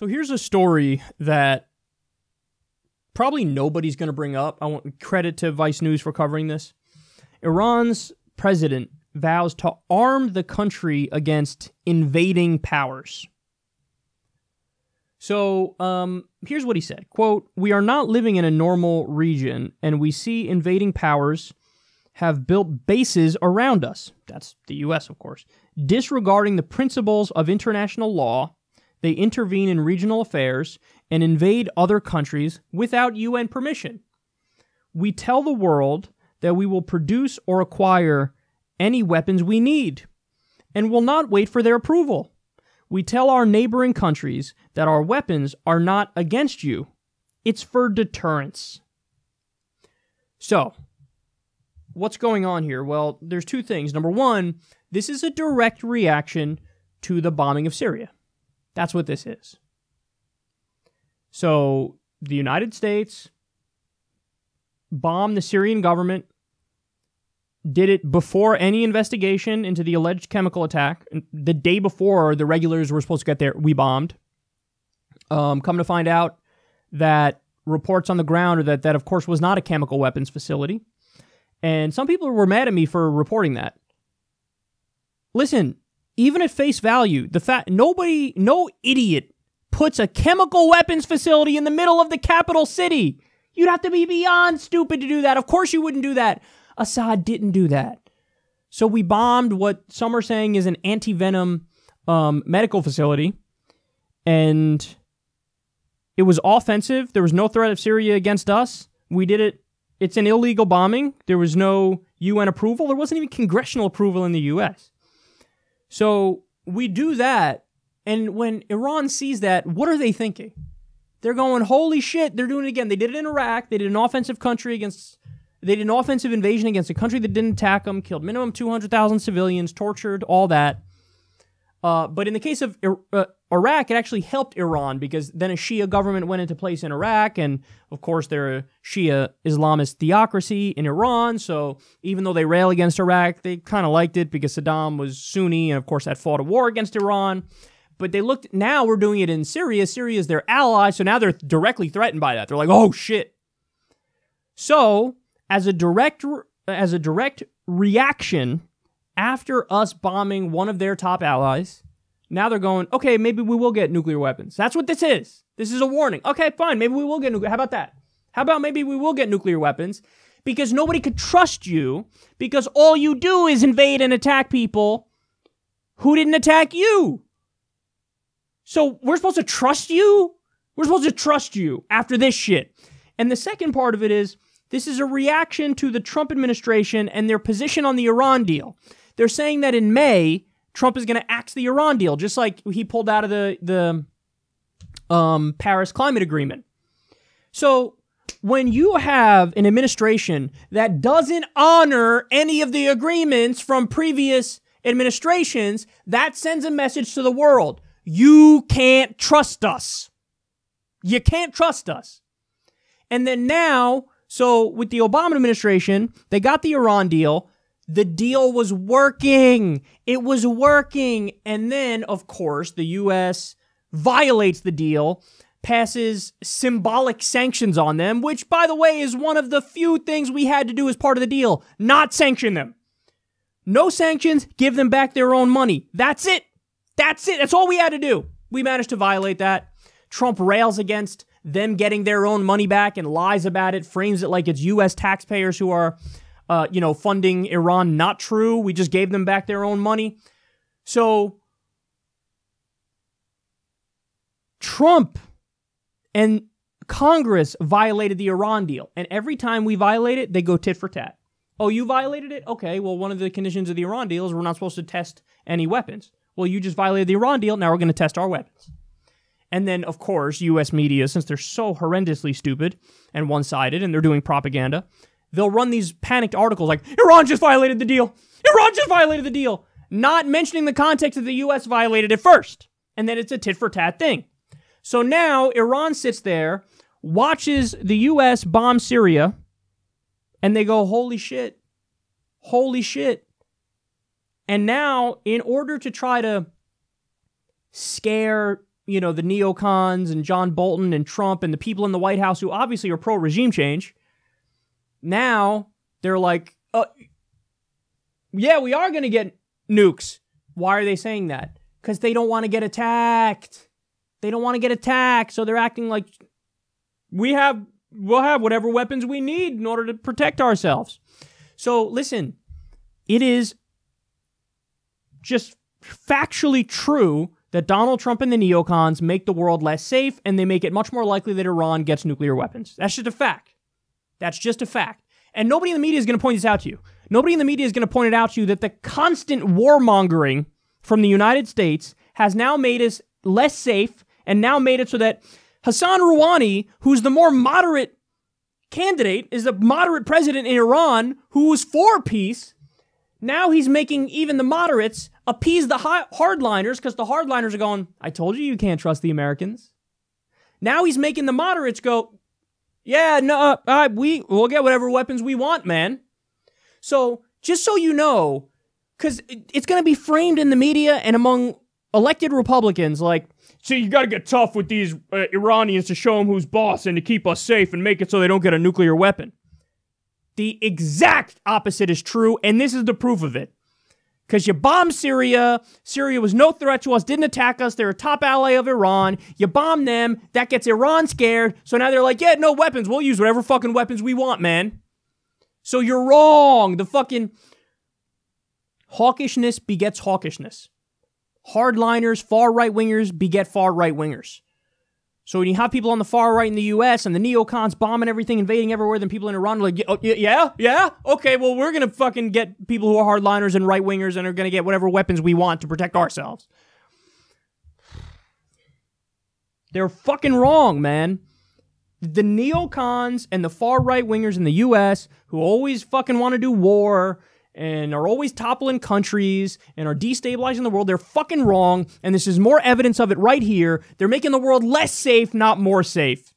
So here's a story that probably nobody's going to bring up. I want credit to Vice News for covering this. Iran's president vows to arm the country against invading powers. So here's what he said. Quote, "We are not living in a normal region, and we see invading powers have built bases around us." That's the U.S., of course. "Disregarding the principles of international law, they intervene in regional affairs and invade other countries without UN permission. We tell the world that we will produce or acquire any weapons we need and will not wait for their approval. We tell our neighboring countries that our weapons are not against you. It's for deterrence." So, what's going on here? Well, there's two things. Number one, this is a direct reaction to the bombing of Syria. That's what this is. So, the United States bombed the Syrian government, did it before any investigation into the alleged chemical attack. The day before the regulars were supposed to get there, we bombed. Come to find out that reports on the ground are that of course, was not a chemical weapons facility. And some people were mad at me for reporting that. Listen, even at face value, no idiot puts a chemical weapons facility in the middle of the capital city. You'd have to be beyond stupid to do that. Of course you wouldn't do that. Assad didn't do that. So we bombed what some are saying is an anti-venom medical facility. And it was offensive. There was no threat of Syria against us. We did it. It's an illegal bombing. There was no UN approval. There wasn't even congressional approval in the U.S. So we do that. And when Iran sees that, what are they thinking? They're going, holy shit, they're doing it again. They did it in Iraq. They did an offensive invasion against a country that didn't attack them, killed minimum 200,000 civilians, tortured, all that. But in the case of Iraq, it actually helped Iran because then a Shia government went into place in Iraq. And of course, they're a Shia Islamist theocracy in Iran. So even though they rail against Iraq, they kind of liked it because Saddam was Sunni. And of course, that fought a war against Iran. But they looked, now we're doing it in Syria. Syria is their ally. So now they're directly threatened by that. They're like, oh, shit. So as a direct reaction, after us bombing one of their top allies, now they're going, okay, maybe we will get nuclear weapons. That's what this is. This is a warning. Okay, fine, maybe we will get nuclear. How about that? How about maybe we will get nuclear weapons? Because nobody could trust you because all you do is invade and attack people who didn't attack you. So we're supposed to trust you? We're supposed to trust you after this shit. And the second part of it is, this is a reaction to the Trump administration and their position on the Iran deal. They're saying that in May, Trump is going to axe the Iran deal, just like he pulled out of the Paris Climate Agreement. So when you have an administration that doesn't honor any of the agreements from previous administrations, that sends a message to the world. You can't trust us. You can't trust us. And then now, so with the Obama administration, they got the Iran deal. The deal was working. It was working. And then, of course, the U.S. violates the deal, passes symbolic sanctions on them, which, by the way, is one of the few things we had to do as part of the deal. Not sanction them. No sanctions, give them back their own money. That's it. That's it. That's all we had to do. We managed to violate that. Trump rails against them getting their own money back and lies about it, frames it like it's U.S. taxpayers who are, funding Iran. Not true. We just gave them back their own money. So Trump and Congress violated the Iran deal. And every time we violate it, they go tit for tat. Oh, you violated it? Okay, well, one of the conditions of the Iran deal is we're not supposed to test any weapons. Well, you just violated the Iran deal. Now we're going to test our weapons. And then, of course, U.S. media, since they're so horrendously stupid and one-sided and they're doing propaganda, they'll run these panicked articles like, Iran just violated the deal. Iran just violated the deal. Not mentioning the context that the U.S. violated it first. And then it's a tit-for-tat thing. So now Iran sits there, watches the U.S. bomb Syria, and they go, holy shit. Holy shit. And now, in order to try to scare the neocons and John Bolton and Trump and the people in the White House who obviously are pro-regime change, now they're like, yeah, we are going to get nukes. Why are they saying that? Because they don't want to get attacked. They don't want to get attacked, so they're acting like we'll have whatever weapons we need in order to protect ourselves. So listen, it is just factually true that Donald Trump and the neocons make the world less safe, and they make it much more likely that Iran gets nuclear weapons. That's just a fact. That's just a fact. And nobody in the media is going to point this out to you. Nobody in the media is going to point it out to you that the constant warmongering from the United States has now made us less safe, and now made it so that Hassan Rouhani, who's the more moderate candidate, is the moderate president in Iran who was for peace. Now he's making even the moderates appease the hardliners, because the hardliners are going, I told you can't trust the Americans. Now he's making the moderates go, yeah, no, we'll get whatever weapons we want, man. So just so you know, because it's going to be framed in the media and among elected Republicans like, so you got to get tough with these Iranians to show them who's boss and to keep us safe and make it so they don't get a nuclear weapon. The exact opposite is true, and this is the proof of it. Because you bombed Syria. Syria was no threat to us, didn't attack us. They're a top ally of Iran. You bomb them. That gets Iran scared. So now they're like, yeah, no weapons. We'll use whatever fucking weapons we want, man. So you're wrong. The fucking hawkishness begets hawkishness. Hardliners, far right-wingers beget far right-wingers. So when you have people on the far right in the U.S. and the neocons bombing everything, invading everywhere, then people in Iran are like, yeah? Okay, well, we're going to fucking get people who are hardliners and right-wingers and are going to get whatever weapons we want to protect ourselves. They're fucking wrong, man. The neocons and the far right-wingers in the U.S. who always fucking want to do war and are always toppling countries and are destabilizing the world, they're fucking wrong, and this is more evidence of it right here. They're making the world less safe, not more safe.